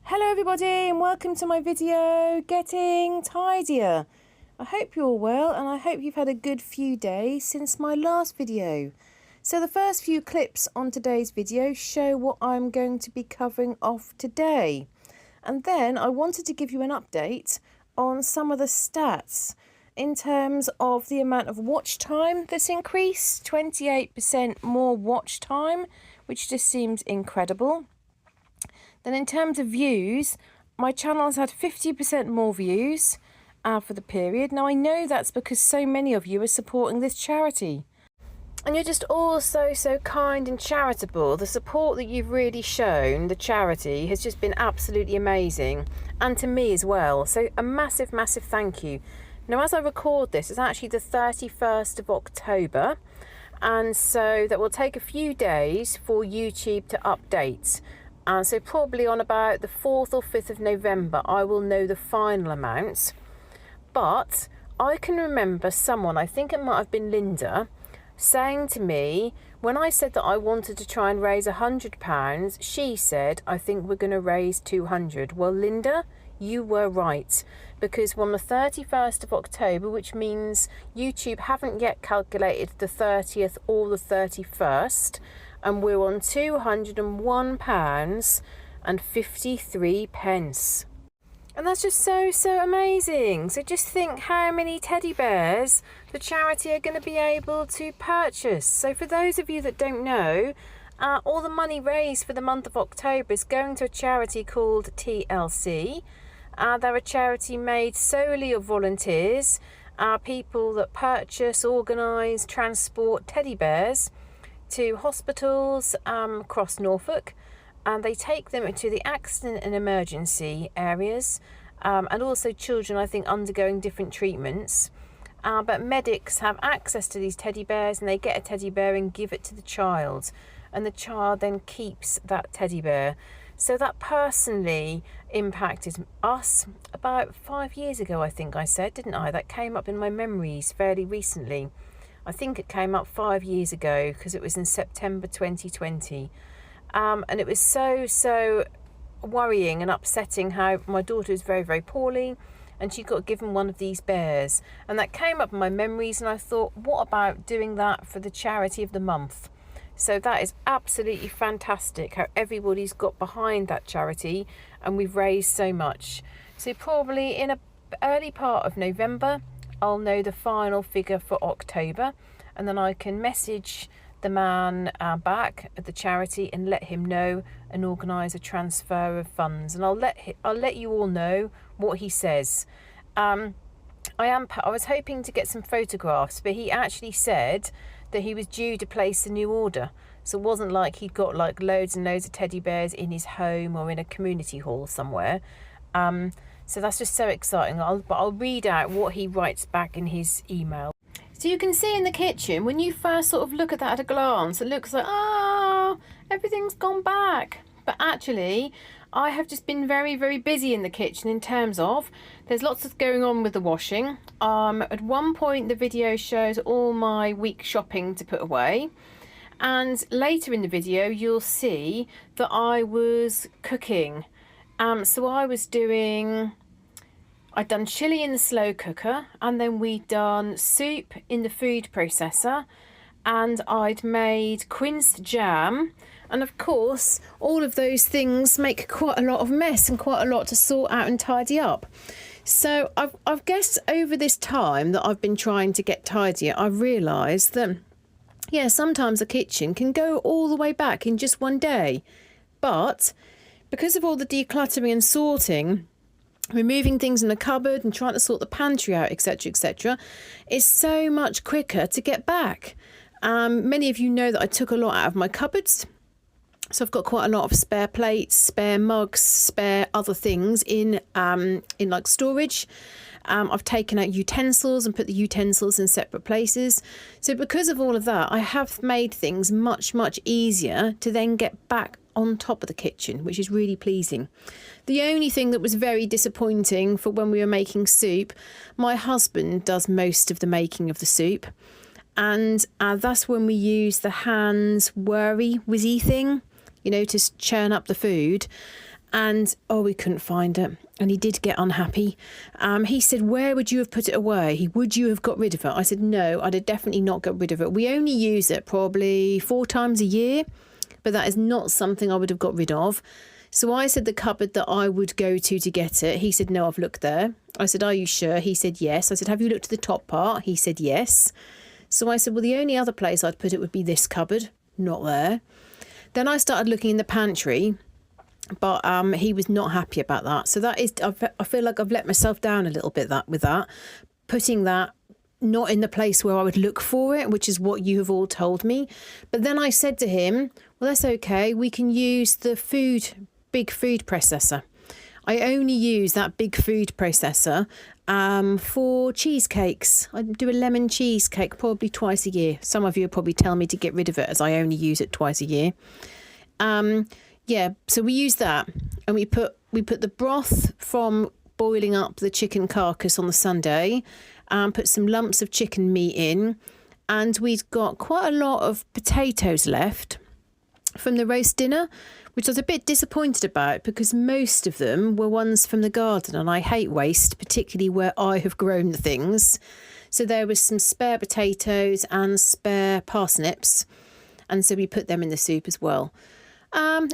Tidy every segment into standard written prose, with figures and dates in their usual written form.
Hello everybody and welcome to my video, Getting Tidier. I hope you're all well and I hope you've had a good few days since my last video. So the first few clips on today's video show what I'm going to be covering off today. And then I wanted to give you an update on some of the stats in terms of the amount of watch time that's increased, 28% more watch time, which just seems incredible. Then in terms of views, my channel has had 50% more views for the period. Now I know that's because so many of you are supporting this charity. And you're just all so kind and charitable. The support that you've really shown the charity has just been absolutely amazing. And to me as well. So a massive thank you. Now as I record this, it's actually the 31st of October. And so that will take a few days for YouTube to update. So probably on about the 4th or 5th of November, I will know the final amount. But I can remember someone, I think it might have been Linda, saying to me, when I said that I wanted to try and raise £100, she said, I think we're going to raise 200. Well, Linda, you were right. Because on the 31st of October, which means YouTube haven't yet calculated the 30th or the 31st, and we're on £201.53. And that's just so amazing. So just think how many teddy bears the charity are going to be able to purchase. So for those of you that don't know, all the money raised for the month of October is going to a charity called TLC. They're a charity made solely of volunteers, people that purchase, organise, transport teddy bears to hospitals across Norfolk, and they take them to the accident and emergency areas, and also children, I think, undergoing different treatments. But medics have access to these teddy bears, and they get a teddy bear and give it to the child, and the child then keeps that teddy bear. So that personally impacted us about 5 years ago, I think I said, didn't I? That came up in my memories fairly recently. I think it came up 5 years ago because it was in September 2020. And it was so worrying and upsetting how my daughter was very poorly and she got given one of these bears. And that came up in my memories and I thought, what about doing that for the charity of the month? So that is absolutely fantastic how everybody's got behind that charity and we've raised so much. So probably in an early part of November, I'll know the final figure for October, and then I can message the man back at the charity and let him know and organise a transfer of funds. And I'll let you all know what he says. I was hoping to get some photographs, but he actually said that he was due to place a new order. So it wasn't like he'd got like loads and loads of teddy bears in his home or in a community hall somewhere. So that's just so exciting. But I'll read out what he writes back in his email. So you can see in the kitchen, when you first sort of look at that at a glance, it looks like, oh, everything's gone back. But actually, I have just been very busy in the kitchen in terms of, there's lots of going on with the washing. At one point, the video shows all my week shopping to put away. And later in the video, you'll see that I was cooking. So I'd done chilli in the slow cooker, and then we'd done soup in the food processor, and I'd made Quince jam. And of course, all of those things make quite a lot of mess and quite a lot to sort out and tidy up. So I've guessed over this time that I've been trying to get tidier, I've realised that, yeah, sometimes a kitchen can go all the way back in just one day. But because of all the decluttering and sorting, removing things in the cupboard and trying to sort the pantry out, etc., is so much quicker to get back. Many of you know that I took a lot out of my cupboards. So I've got quite a lot of spare plates, spare mugs, spare other things in like storage. I've taken out utensils and put the utensils in separate places. So because of all of that, I have made things much easier to then get back on top of the kitchen, which is really pleasing. The only thing that was very disappointing for when we were making soup, my husband does most of the making of the soup, and that's when we use the hands whizzy thing, you know, to churn up the food. And we couldn't find it, and he did get unhappy. He said, where would you have put it away? Would you have got rid of it? I said, no, I'd have definitely not got rid of it. We only use it probably 4 times a year, but that is not something I would have got rid of. So I said the cupboard that I would go to get it. He said, no, I've looked there. I said, are you sure? He said, yes. I said, have you looked at the top part? He said, yes. So I said, well, the only other place I'd put it would be this cupboard, not there. Then I started looking in the pantry, but he was not happy about that. So that is, I feel like I've let myself down a little bit with that, putting that not in the place where I would look for it, which is what you have all told me. But then I said to him, well, that's okay. We can use the big food processor. I only use that big food processor for cheesecakes. I do a lemon cheesecake probably twice a year. Some of you will probably tell me to get rid of it as I only use it twice a year. Yeah, so we use that, and we put the broth from boiling up the chicken carcass on the Sunday, put some lumps of chicken meat in, and we'd got quite a lot of potatoes left from the roast dinner, which I was a bit disappointed about because most of them were ones from the garden, and I hate waste, particularly where I have grown the things. So there was some spare potatoes and spare parsnips, and so we put them in the soup as well.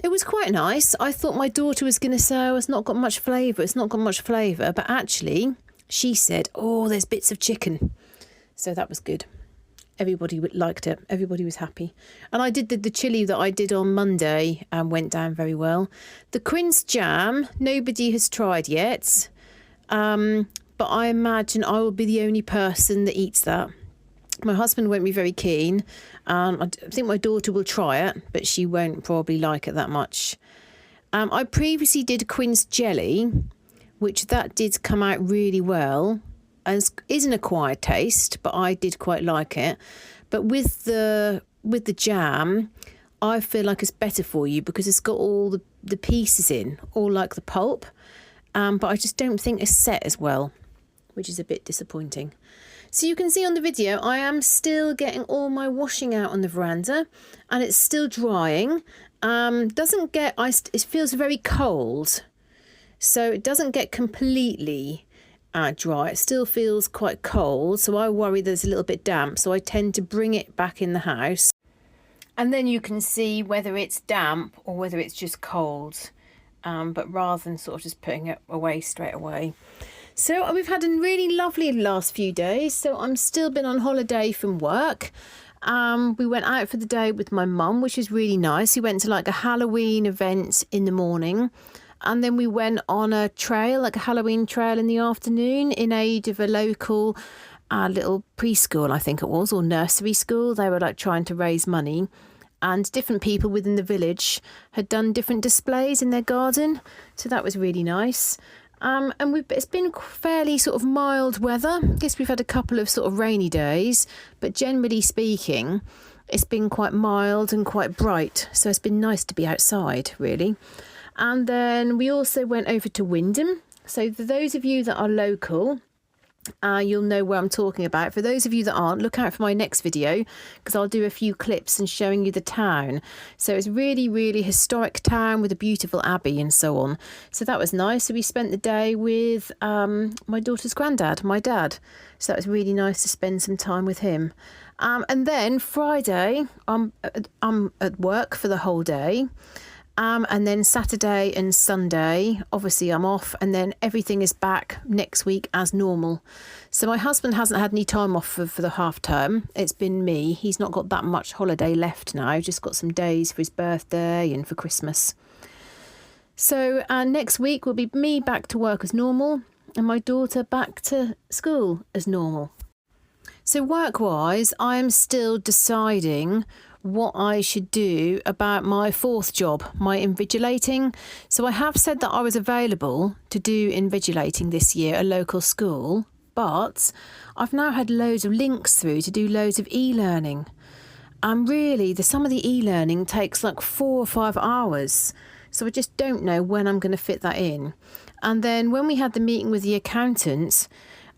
It was quite nice. I thought my daughter was going to say, oh, it's not got much flavour, but actually she said, oh, there's bits of chicken. So that was good. Everybody liked it. Everybody was happy. And I did the chilli that I did on Monday and went down very well. The Quince jam, nobody has tried yet. But I imagine I will be the only person that eats that. My husband won't be very keen. I think my daughter will try it, but she won't probably like it that much. I previously did Quince jelly, which that did come out really well. And is an acquired taste, but I did quite like it. But with the jam, I feel like it's better for you because it's got all the pieces in, all like the pulp. But I just don't think it's set as well, which is a bit disappointing. So you can see on the video, I am still getting all my washing out on the veranda, and it's still drying. It feels very cold, so it doesn't get completely dry. It still feels quite cold, so I worry that it's a little bit damp, so I tend to bring it back in the house, and then you can see whether it's damp or whether it's just cold, but rather than sort of just putting it away straight away. So we've had a really lovely last few days. So I'm still been on holiday from work. We went out for the day with my mum, which is really nice. We went to like a Halloween event in the morning, and then we went on a trail, like a Halloween trail in the afternoon, in aid of a local little preschool, I think it was, or nursery school. They were like trying to raise money, and different people within the village had done different displays in their garden. So that was really nice. And it's been fairly sort of mild weather. I guess we've had a couple of sort of rainy days, but generally speaking, it's been quite mild and quite bright. So it's been nice to be outside, really. And then we also went over to Wyndham. So for those of you that are local, you'll know where I'm talking about. For those of you that aren't, look out for my next video, because I'll do a few clips and showing you the town. So it's really, really historic town with a beautiful abbey and so on. So that was nice. So we spent the day with my daughter's granddad, my dad. So that was really nice to spend some time with him. And then Friday, I'm at work for the whole day. And then Saturday and Sunday, obviously I'm off, and then everything is back next week as normal. So my husband hasn't had any time off for the half term. It's been me. He's not got that much holiday left now, just got some days for his birthday and for Christmas. So next week will be me back to work as normal and my daughter back to school as normal. So work-wise, I am still deciding what I should do about my fourth job, my invigilating. So I have said that I was available to do invigilating this year at a local school, but I've now had loads of links through to do loads of e-learning. And really, some of the e-learning takes like 4 or 5 hours. So I just don't know when I'm going to fit that in. And then when we had the meeting with the accountants,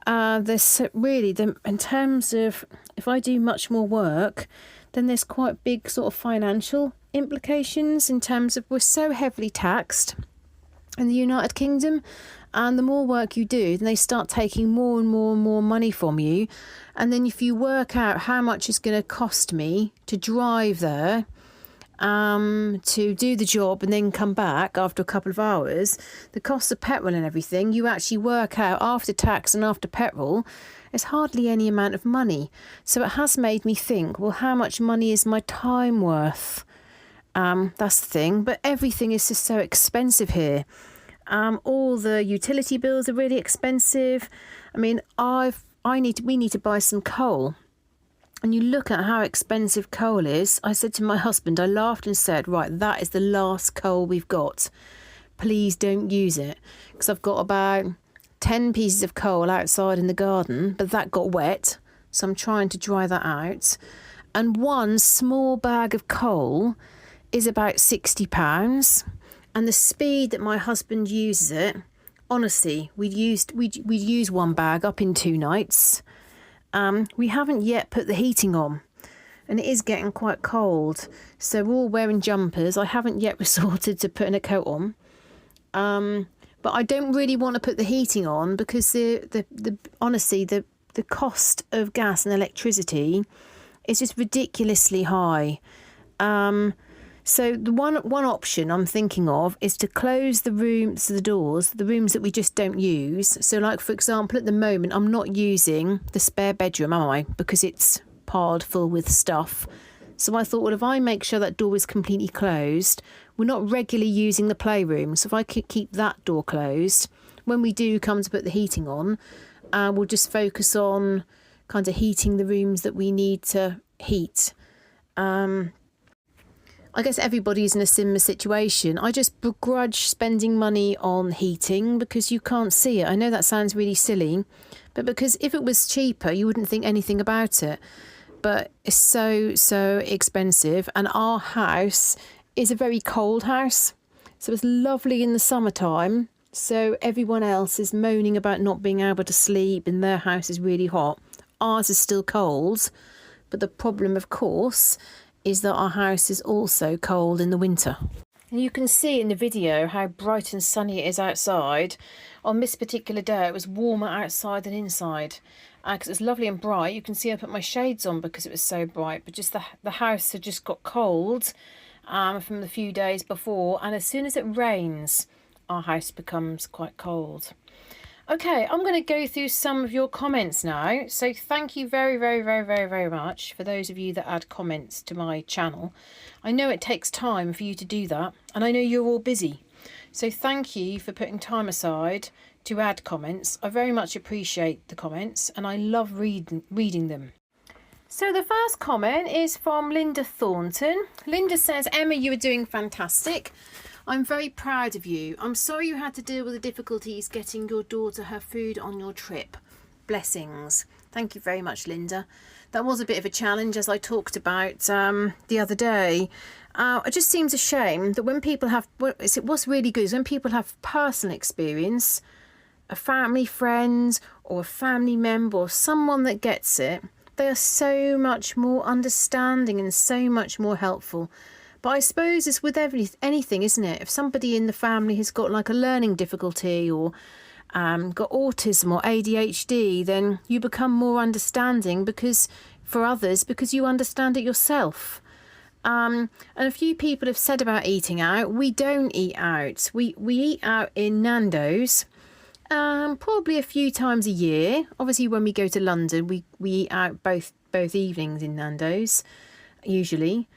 there's really, in terms of if I do much more work, then there's quite big sort of financial implications in terms of we're so heavily taxed. in the United Kingdom. And the more work you do, then they start taking more and more and more money from you. And then if you work out how much it's going to cost me to drive there, to do the job and then come back after a couple of hours, the cost of petrol and everything, you actually work out after tax and after petrol, it's hardly any amount of money. So it has made me think, well, how much money is my time worth? That's the thing. But everything is just so expensive here. All the utility bills are really expensive. I mean, we need to buy some coal. And you look at how expensive coal is. I said to my husband, I laughed and said, right, that is the last coal we've got. Please don't use it. Because I've got about 10 pieces of coal outside in the garden, but that got wet. So I'm trying to dry that out. And one small bag of coal is about £60. And the speed that my husband uses it, honestly, we'd use one bag up in 2 nights. We haven't yet put the heating on, and it is getting quite cold, so we're all wearing jumpers. I haven't yet resorted to putting a coat on, but I don't really want to put the heating on because honestly the cost of gas and electricity is just ridiculously high. So the one option I'm thinking of is to close the rooms that we just don't use. So like, for example, at the moment, I'm not using the spare bedroom, am I? Because it's piled full with stuff. So I thought, well, if I make sure that door is completely closed, we're not regularly using the playroom. So if I could keep that door closed, when we do come to put the heating on, we'll just focus on kind of heating the rooms that we need to heat. I guess everybody's in a similar situation. I just begrudge spending money on heating because you can't see it. I know that sounds really silly, but because if it was cheaper, you wouldn't think anything about it. But it's so expensive. And our house is a very cold house. So it's lovely in the summertime. So everyone else is moaning about not being able to sleep and their house is really hot. Ours is still cold. But the problem, of course, is that our house is also cold in the winter. And you can see in the video how bright and sunny it is outside. On this particular day, it was warmer outside than inside. Because it's lovely and bright. You can see I put my shades on because it was so bright. But just the house had just got cold from the few days before. And as soon as it rains, our house becomes quite cold. Okay, I'm going to go through some of your comments now. So thank you very, very, very, very, very much for those of you that add comments to my channel. I know it takes time for you to do that, and I know you're all busy. So thank you for putting time aside to add comments. I very much appreciate the comments, and I love reading them. So the first comment is from Linda Thornton. Linda says, Emma, you are doing fantastic. I'm very proud of you. I'm sorry you had to deal with the difficulties getting your daughter her food on your trip. Blessings. Thank you very much, Linda. That was a bit of a challenge, as I talked about the other day. It just seems a shame that when people have... What's really good is when people have personal experience, a family friend or a family member or someone that gets it, they are so much more understanding and so much more helpful. But I suppose it's with anything, isn't it? If somebody in the family has got like a learning difficulty or got autism or ADHD, then you become more understanding because you understand it yourself. And a few people have said about eating out. We don't eat out. We eat out in Nando's probably a few times a year. Obviously, when we go to London, we eat out both evenings in Nando's, usually.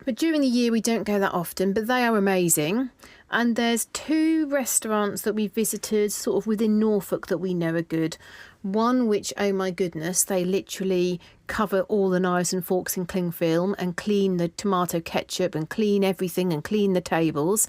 But during the year, we don't go that often, but they are amazing. And there's 2 restaurants that we visited sort of within Norfolk that we know are good. One which, oh my goodness, they literally cover all the knives and forks in cling film and clean the tomato ketchup and clean everything and clean the tables.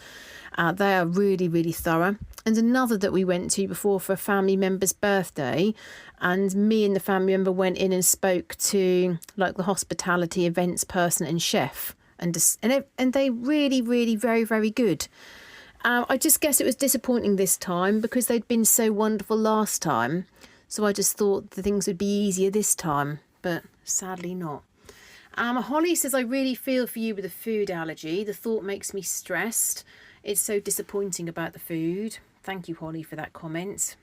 They are really, really thorough. And another that we went to before for a family member's birthday, and me and the family member went in and spoke to like the hospitality events person and chef. And they really, really very, very good. I just guess it was disappointing this time because they'd been so wonderful last time. So I just thought the things would be easier this time, but sadly not. Holly says, I really feel for you with a food allergy. The thought makes me stressed. It's so disappointing about the food. Thank you, Holly, for that comment.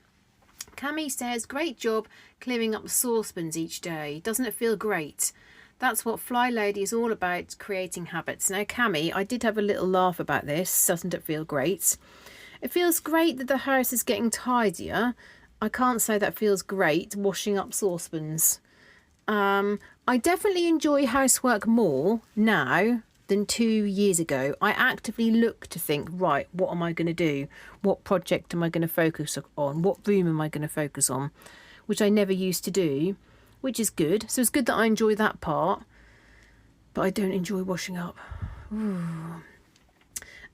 Cami says, great job clearing up the saucepans each day. Doesn't it feel great? That's what Fly Lady is all about, creating habits. Now, Cami, I did have a little laugh about this. Doesn't it feel great? It feels great that the house is getting tidier. I can't say that feels great, washing up saucepans. I definitely enjoy housework more now than 2 years ago. I actively look to think, right, what am I going to do? What project am I going to focus on? What room am I going to focus on? Which I never used to do, which is good. So it's good that I enjoy that part, but I don't enjoy washing up. Ooh.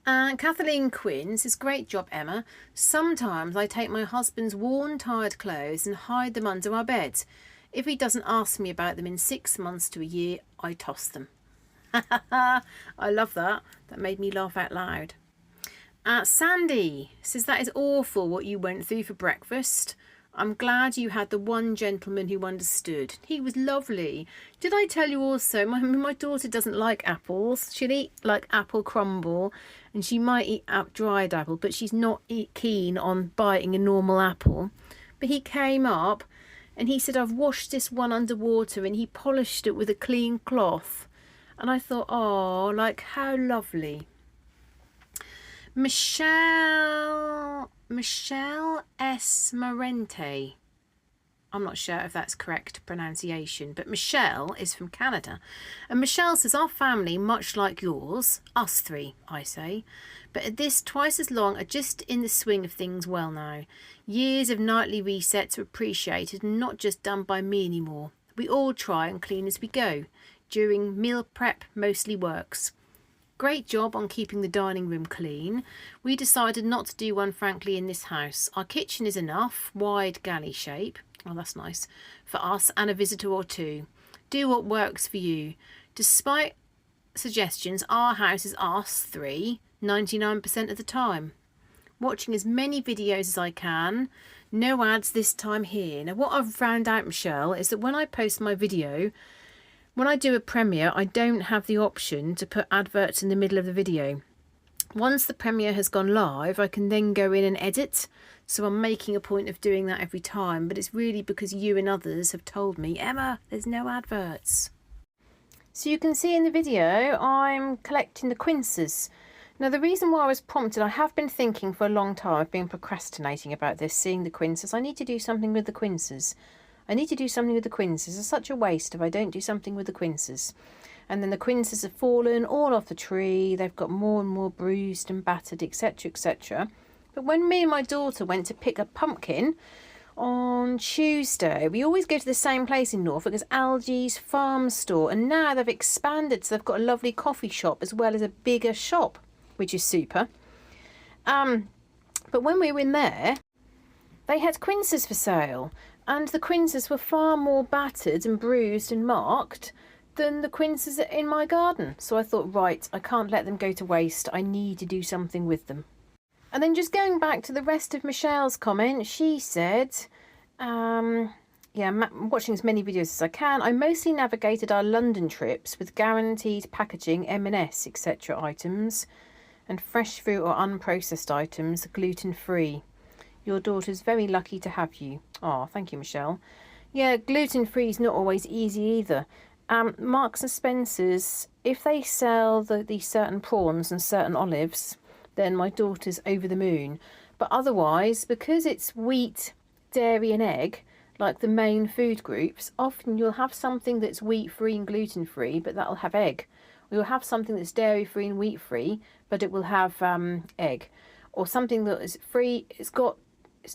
And Kathleen Quinn says, great job, Emma. Sometimes I take my husband's worn, tired clothes and hide them under our bed. If he doesn't ask me about them in 6 months to a year, I toss them. I love that. That made me laugh out loud. Sandy says, that is awful what you went through for breakfast. I'm glad you had the one gentleman who understood. He was lovely. Did I tell you also, my daughter doesn't like apples. She'll eat like apple crumble and she might eat dried apple, but she's not keen on biting a normal apple. But he came up and he said, I've washed this one underwater, and he polished it with a clean cloth. And I thought, oh, like how lovely. Michelle S. Morente. I'm not sure if that's correct pronunciation, but Michelle is from Canada. And Michelle says, our family, much like yours, us three, I say, but at this twice as long, are just in the swing of things well now. Years of nightly resets are appreciated and not just done by me anymore. We all try and clean as we go. During meal prep mostly works. Great job on keeping the dining room clean. We decided not to do one, frankly, in this house. Our kitchen is enough, wide galley shape. Oh, that's nice. For us and a visitor or two. Do what works for you. Despite suggestions, our house is us three 99% of the time. Watching as many videos as I can. No ads this time here. Now, what I've found out, Michelle, is that when I post my video, when I do a premiere, I don't have the option to put adverts in the middle of the video. Once the premiere has gone live, I can then go in and edit. So I'm making a point of doing that every time. But it's really because you and others have told me, Emma, there's no adverts. So you can see in the video, I'm collecting the quinces. Now, the reason why I was prompted, I have been thinking for a long time, I've been procrastinating about this, seeing the quinces. I need to do something with the quinces. I need to do something with the quinces. It's such a waste if I don't do something with the quinces. And then the quinces have fallen all off the tree. They've got more and more bruised and battered, etc., etc. But when me and my daughter went to pick a pumpkin on Tuesday, we always go to the same place in Norfolk as Algie's Farm Store. And now they've expanded, so they've got a lovely coffee shop as well as a bigger shop, which is super. But when we were in there, they had quinces for sale. And the quinces were far more battered and bruised and marked than the quinces in my garden. So I thought, right, I can't let them go to waste. I need to do something with them. And then just going back to the rest of Michelle's comment, she said, I'm watching as many videos as I can. I mostly navigated our London trips with guaranteed packaging, M&S, etc. items, and fresh fruit or unprocessed items, gluten-free. Your daughter's very lucky to have you. Oh, thank you, Michelle. Yeah, gluten-free is not always easy either. Marks and Spencer's, if they sell these certain prawns and certain olives, then my daughter's over the moon. But otherwise, because it's wheat, dairy and egg, like the main food groups, often you'll have something that's wheat-free and gluten-free, but that'll have egg. Or you'll have something that's dairy-free and wheat-free, but it will have egg. Or something that is free, it's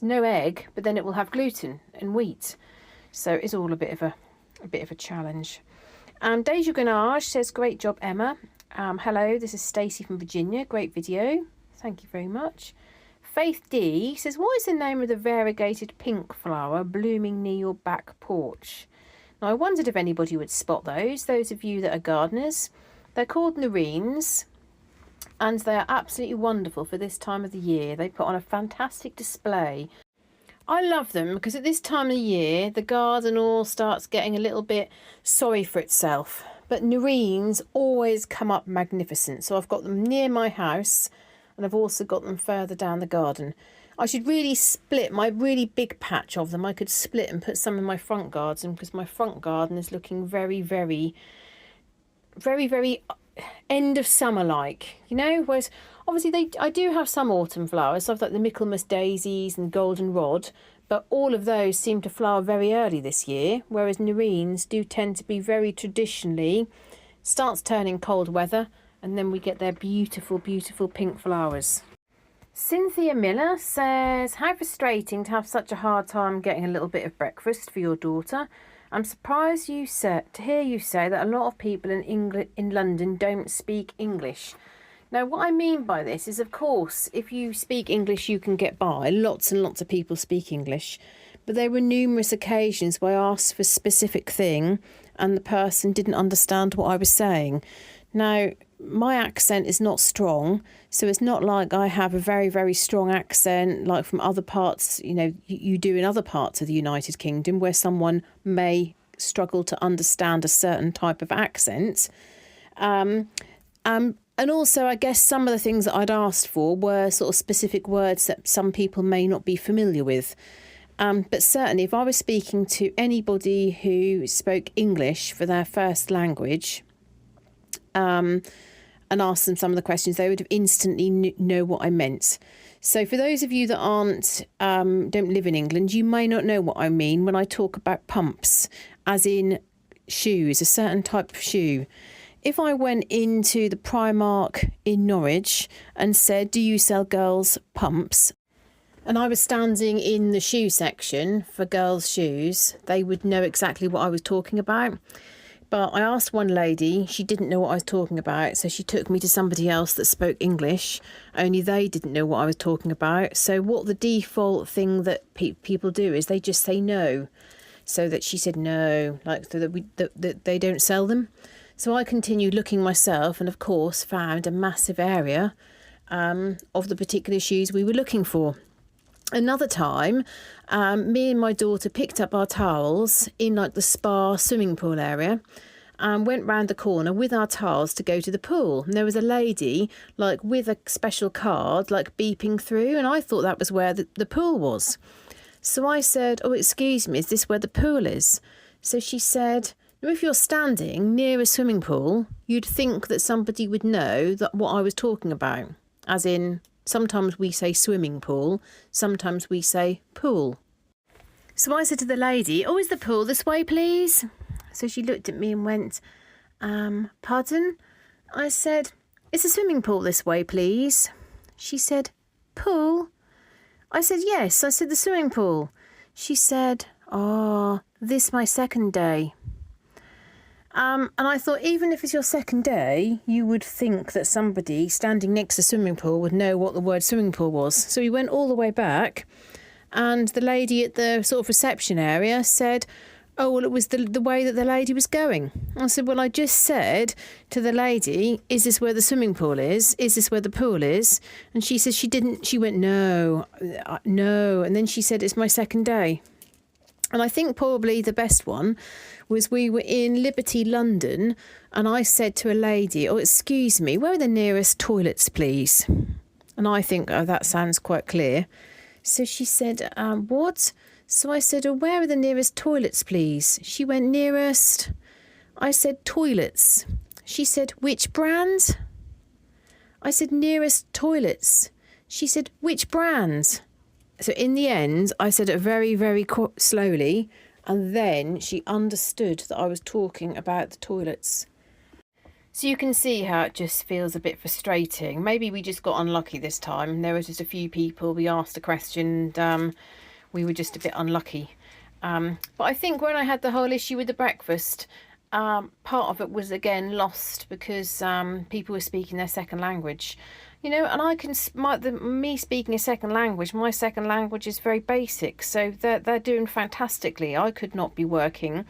no egg, but then it will have gluten and wheat. So it's all a bit of a challenge. Deja Granage says, great job, Emma. Hello, this is Stacey from Virginia. Great video. Thank you very much. Faith D says, what is the name of the variegated pink flower blooming near your back porch? Now, I wondered if anybody would spot those of you that are gardeners. They're called nerines. And they are absolutely wonderful for this time of the year. They put on a fantastic display. I love them because at this time of the year, the garden all starts getting a little bit sorry for itself. But nerines always come up magnificent. So I've got them near my house. and I've also got them further down the garden. I should really split my really big patch of them. I could split and put some in my front garden, because my front garden is looking very, very, very, very end of summer like, you know. Whereas obviously I do have some autumn flowers. So I've got the Michaelmas daisies and goldenrod, but all of those seem to flower very early this year, whereas nerines do tend to be very traditionally starts turning cold weather, and then we get their beautiful, beautiful pink flowers. Cynthia Miller says, how frustrating to have such a hard time getting a little bit of breakfast for your daughter. I'm surprised to hear you say that a lot of people in London don't speak English. Now, what I mean by this is, of course, if you speak English, you can get by. Lots and lots of people speak English. But there were numerous occasions where I asked for a specific thing and the person didn't understand what I was saying. Now, my accent is not strong, so it's not like I have a very, very strong accent like from other parts, you know, you do in other parts of the United Kingdom, where someone may struggle to understand a certain type of accent. And also, I guess some of the things that I'd asked for were sort of specific words that some people may not be familiar with. But certainly, if I was speaking to anybody who spoke English for their first language, and asked them some of the questions, they would have instantly know what I meant. So for those of you that don't live in England, you may not know what I mean when I talk about pumps, as in shoes, a certain type of shoe. If I went into the Primark in Norwich and said, do you sell girls' pumps? And I was standing in the shoe section for girls' shoes, they would know exactly what I was talking about. But I asked one lady, she didn't know what I was talking about, so she took me to somebody else that spoke English, only they didn't know what I was talking about. So what the default thing that people do is they just say no. So that she said no, like so that they don't sell them. So I continued looking myself and, of course, found a massive area of the particular shoes we were looking for. Another time, me and my daughter picked up our towels in like the spa swimming pool area and went round the corner with our towels to go to the pool. And there was a lady like with a special card like beeping through, and I thought that was where the pool was. So I said, oh, excuse me, is this where the pool is? So she said, no, if you're standing near a swimming pool, you'd think that somebody would know that what I was talking about, as in, sometimes we say swimming pool, sometimes we say pool. So I said to the lady, oh, is the pool this way, please? So she looked at me and went, pardon? I said, is the swimming pool this way, please? She said, pool? I said, yes. I said, the swimming pool. She said, oh, this my second day. And I thought, even if it's your second day, you would think that somebody standing next to the swimming pool would know what the word swimming pool was. So we went all the way back, and the lady at the sort of reception area said, oh, well, it was the way that the lady was going. I said, well, I just said to the lady, is this where the swimming pool is? Is this where the pool is? And she said she went, no. And then she said, it's my second day. And I think probably the best one was we were in Liberty, London, and I said to a lady, oh, excuse me, where are the nearest toilets, please? And I think, oh, that sounds quite clear. So she said, what? So I said, oh, where are the nearest toilets, please? She went, nearest. I said, toilets. She said, which brand? I said, nearest toilets. She said, which brand? So in the end, I said it very, very slowly, and then she understood that I was talking about the toilets. So you can see how it just feels a bit frustrating. Maybe we just got unlucky this time. There was just a few people, we asked a question, and we were just a bit unlucky. But I think when I had the whole issue with the breakfast, part of it was again lost because people were speaking their second language. You know, and I can, me speaking a second language, my second language is very basic, so they're doing fantastically. I could not be working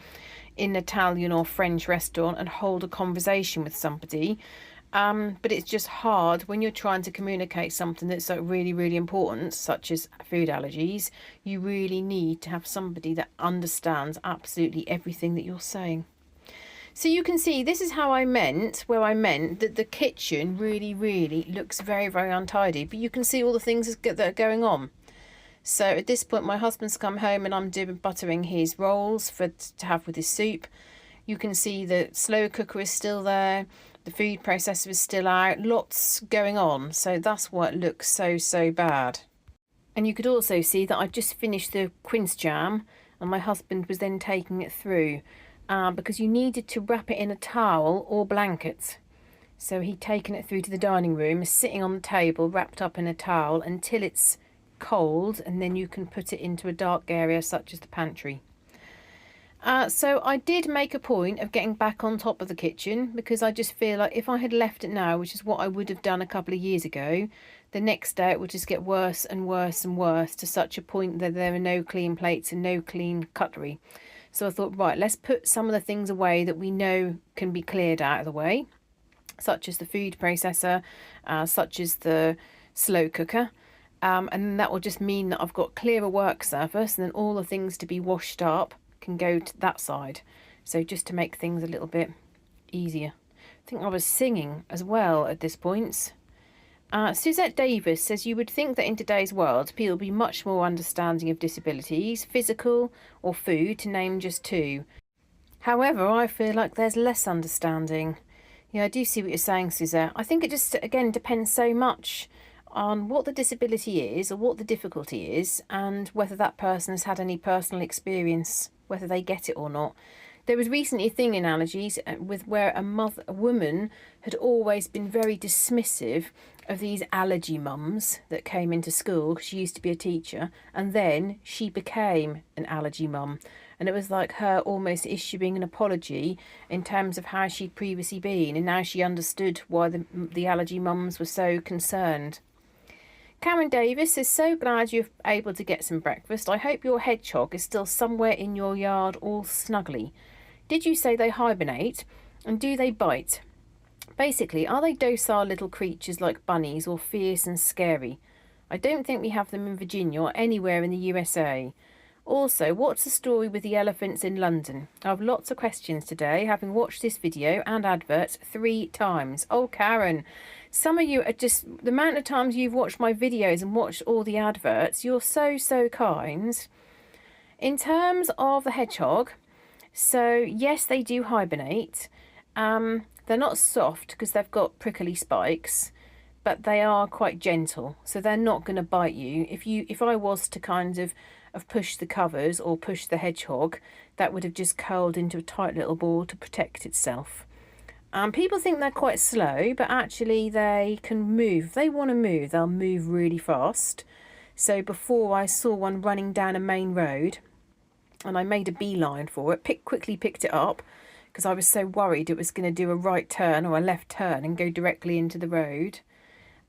in an Italian or French restaurant and hold a conversation with somebody, but it's just hard when you're trying to communicate something that's like really, really important, such as food allergies. You really need to have somebody that understands absolutely everything that you're saying. So you can see this is how I meant, where I meant that the kitchen really, really looks very, very untidy. But you can see all the things that are going on. So at this point, my husband's come home and I'm buttering his rolls to have with his soup. You can see the slow cooker is still there. The food processor is still out. Lots going on. So that's why it looks so, so bad. And you could also see that I've just finished the quince jam and my husband was then taking it through. Because you needed to wrap it in a towel or blanket. So he'd taken it through to the dining room, sitting on the table, wrapped up in a towel until it's cold, and then you can put it into a dark area such as the pantry. So I did make a point of getting back on top of the kitchen, because I just feel like if I had left it now, which is what I would have done a couple of years ago, the next day it would just get worse and worse and worse, to such a point that there are no clean plates and no clean cutlery. So I thought, right, let's put some of the things away that we know can be cleared out of the way, such as the food processor, such as the slow cooker. And that will just mean that I've got clearer work surface, and then all the things to be washed up can go to that side. So just to make things a little bit easier. I think I was singing as well at this point. Suzette Davis says, you would think that in today's world people would be much more understanding of disabilities, physical or food, to name just two. However, I feel like there's less understanding. Yeah, I do see what you're saying, Suzette. I think it just, again, depends so much on what the disability is or what the difficulty is, and whether that person has had any personal experience, whether they get it or not. There was recently a thing in allergies with where a woman had always been very dismissive of these allergy mums that came into school, because she used to be a teacher, and then she became an allergy mum. And it was like her almost issuing an apology in terms of how she'd previously been, and now she understood why the allergy mums were so concerned. Karen Davis is so glad you're able to get some breakfast. I hope your hedgehog is still somewhere in your yard all snuggly. Did you say they hibernate? And do they bite? Basically, are they docile little creatures like bunnies, or fierce and scary? I don't think we have them in Virginia or anywhere in the USA. Also, what's the story with the elephants in London? I have lots of questions today, having watched this video and adverts 3 times. Oh, Karen, some of you are just, the amount of times you've watched my videos and watched all the adverts, you're so, so kind. In terms of the hedgehog, so yes, they do hibernate. They're not soft because they've got prickly spikes, but they are quite gentle, so they're not going to bite you. If I was to kind of push the covers or push the hedgehog, that would have just curled into a tight little ball to protect itself. People think they're quite slow, but actually they can move. If they want to move, they'll move really fast. So before, I saw one running down a main road, and I made a beeline for it, quickly picked it up, because I was so worried it was going to do a right turn or a left turn and go directly into the road.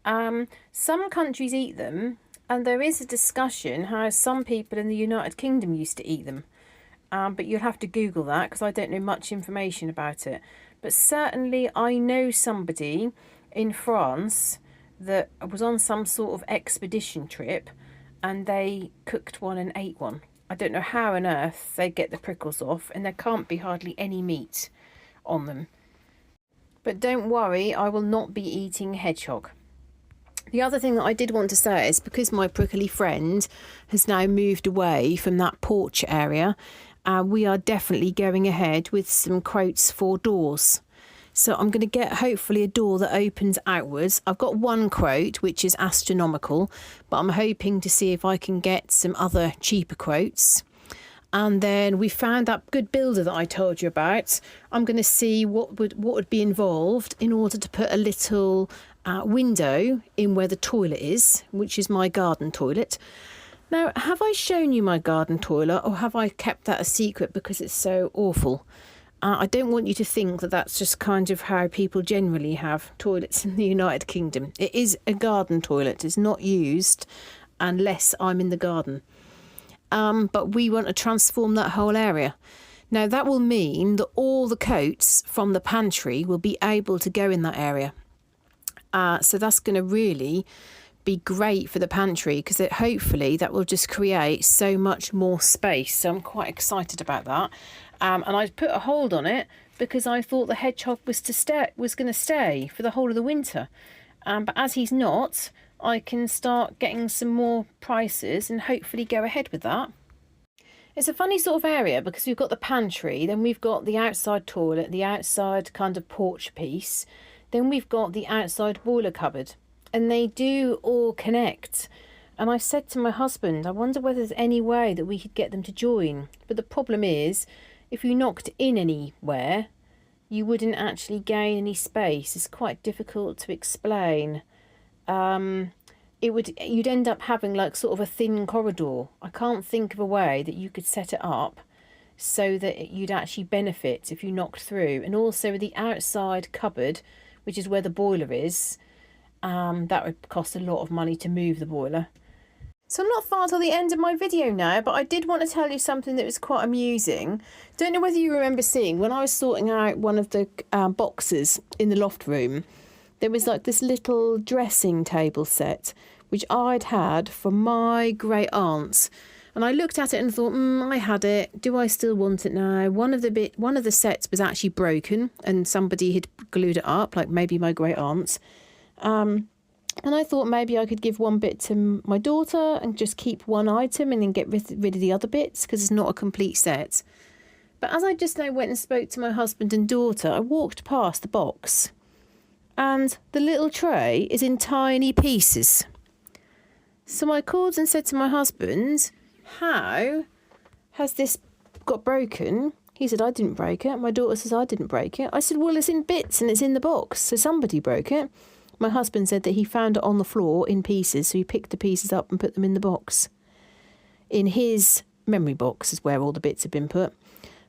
Some countries eat them, and there is a discussion how some people in the United Kingdom used to eat them. But you'll have to Google that, because I don't know much information about it. But certainly I know somebody in France that was on some sort of expedition trip, and they cooked one and ate one. I don't know how on earth they get the prickles off, and there can't be hardly any meat on them. But don't worry, I will not be eating hedgehog. The other thing that I did want to say is, because my prickly friend has now moved away from that porch area, we are definitely going ahead with some quotes for doors. So I'm going to get hopefully a door that opens outwards. I've got one quote which is astronomical, but I'm hoping to see if I can get some other cheaper quotes. And then we found that good builder that I told you about. I'm going to see what would be involved in order to put a little window in where the toilet is, which is my garden toilet. Now, have I shown you my garden toilet, or have I kept that a secret because it's so awful? I don't want you to think that that's just kind of how people generally have toilets in the United Kingdom. It is a garden toilet. It's not used unless I'm in the garden. But we want to transform that whole area. Now, that will mean that all the coats from the pantry will be able to go in that area. So that's going to really be great for the pantry, because hopefully that will just create so much more space. So I'm quite excited about that. And I put a hold on it because I thought the hedgehog was going to stay for the whole of the winter. But as he's not, I can start getting some more prices and hopefully go ahead with that. It's a funny sort of area because we've got the pantry, then we've got the outside toilet, the outside kind of porch piece, then we've got the outside boiler cupboard, and they do all connect. And I said to my husband, I wonder whether there's any way that we could get them to join. But the problem is, if you knocked in anywhere, you wouldn't actually gain any space. It's quite difficult to explain. You'd end up having like sort of a thin corridor. I can't think of a way that you could set it up so that you'd actually benefit if you knocked through. And also the outside cupboard, which is where the boiler is, that would cost a lot of money to move the boiler. So I'm not far till the end of my video now, but I did want to tell you something that was quite amusing. Don't know whether you remember seeing, when I was sorting out one of the boxes in the loft room, there was like this little dressing table set, which I'd had from my great aunts. And I looked at it and thought, I had it. Do I still want it now? One of the sets was actually broken and somebody had glued it up, like maybe my great aunts. And I thought maybe I could give one bit to my daughter and just keep one item and then get rid of the other bits because it's not a complete set. But as I just now went and spoke to my husband and daughter, I walked past the box and the little tray is in tiny pieces. So I called and said to my husband, how has this got broken? He said, I didn't break it. My daughter says, I didn't break it. I said, well, it's in bits and it's in the box, so somebody broke it. My husband said that he found it on the floor in pieces, so he picked the pieces up and put them in the box. In his memory box is where all the bits have been put.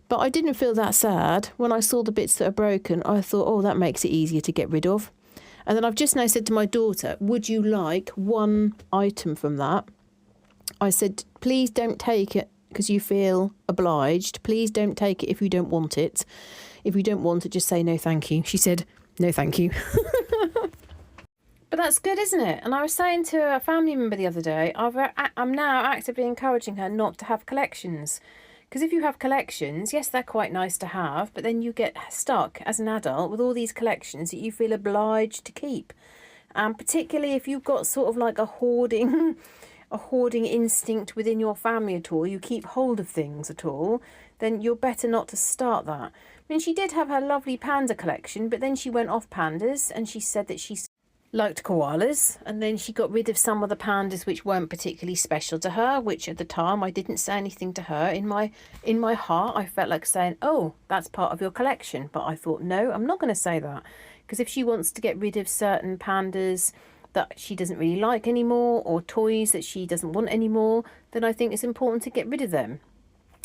But I didn't feel that sad. When I saw the bits that are broken, I thought, oh, that makes it easier to get rid of. And then I've just now said to my daughter, would you like one item from that? I said, please don't take it because you feel obliged. Please don't take it if you don't want it. If you don't want it, just say no thank you. She said, no thank you. But that's good, isn't it? And I was saying to a family member the other day, I'm now actively encouraging her not to have collections. Because if you have collections, yes, they're quite nice to have, but then you get stuck as an adult with all these collections that you feel obliged to keep. Particularly if you've got sort of like a hoarding instinct within your family at all, you keep hold of things at all, then you're better not to start that. I mean, she did have her lovely panda collection, but then she went off pandas and she said that she liked koalas, and then she got rid of some of the pandas which weren't particularly special to her, which at the time I didn't say anything to her. In my heart I felt like saying, oh, that's part of your collection, but I thought, no, I'm not going to say that, because if she wants to get rid of certain pandas that she doesn't really like anymore, or toys that she doesn't want anymore, then I think it's important to get rid of them.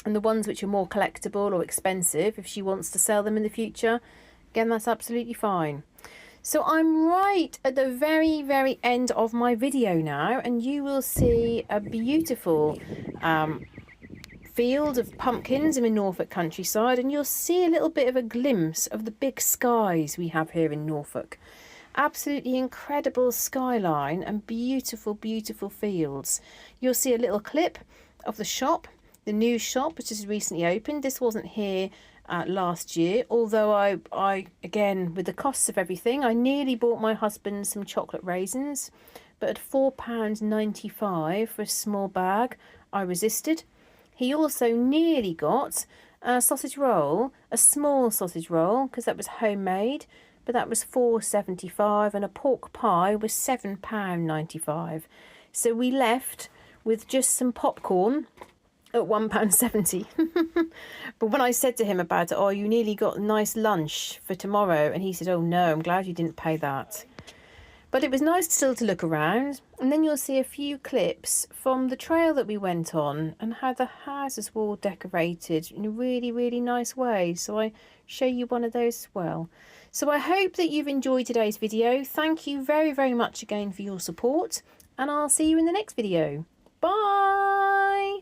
And the ones which are more collectible or expensive, if she wants to sell them in the future, again, that's absolutely fine. So I'm right at the very, very end of my video now, and you will see a beautiful field of pumpkins in the Norfolk countryside, and you'll see a little bit of a glimpse of the big skies we have here in Norfolk. Absolutely incredible skyline and beautiful, beautiful fields. You'll see a little clip of the shop, the new shop, which has recently opened. This wasn't here last year, although I again, with the costs of everything, I nearly bought my husband some chocolate raisins, but at £4.95 for a small bag, I resisted. He also nearly got a sausage roll, a small sausage roll, because that was homemade, but that was £4.75, and a pork pie was £7.95. So we left with just some popcorn at £1.70. But when I said to him about it, oh, you nearly got a nice lunch for tomorrow, and he said, oh no, I'm glad you didn't pay that. But it was nice still to look around, and then you'll see a few clips from the trail that we went on and how the houses were all decorated in a really, really nice way. So I show you one of those as well. So I hope that you've enjoyed today's video. Thank you very, very much again for your support, and I'll see you in the next video. Bye!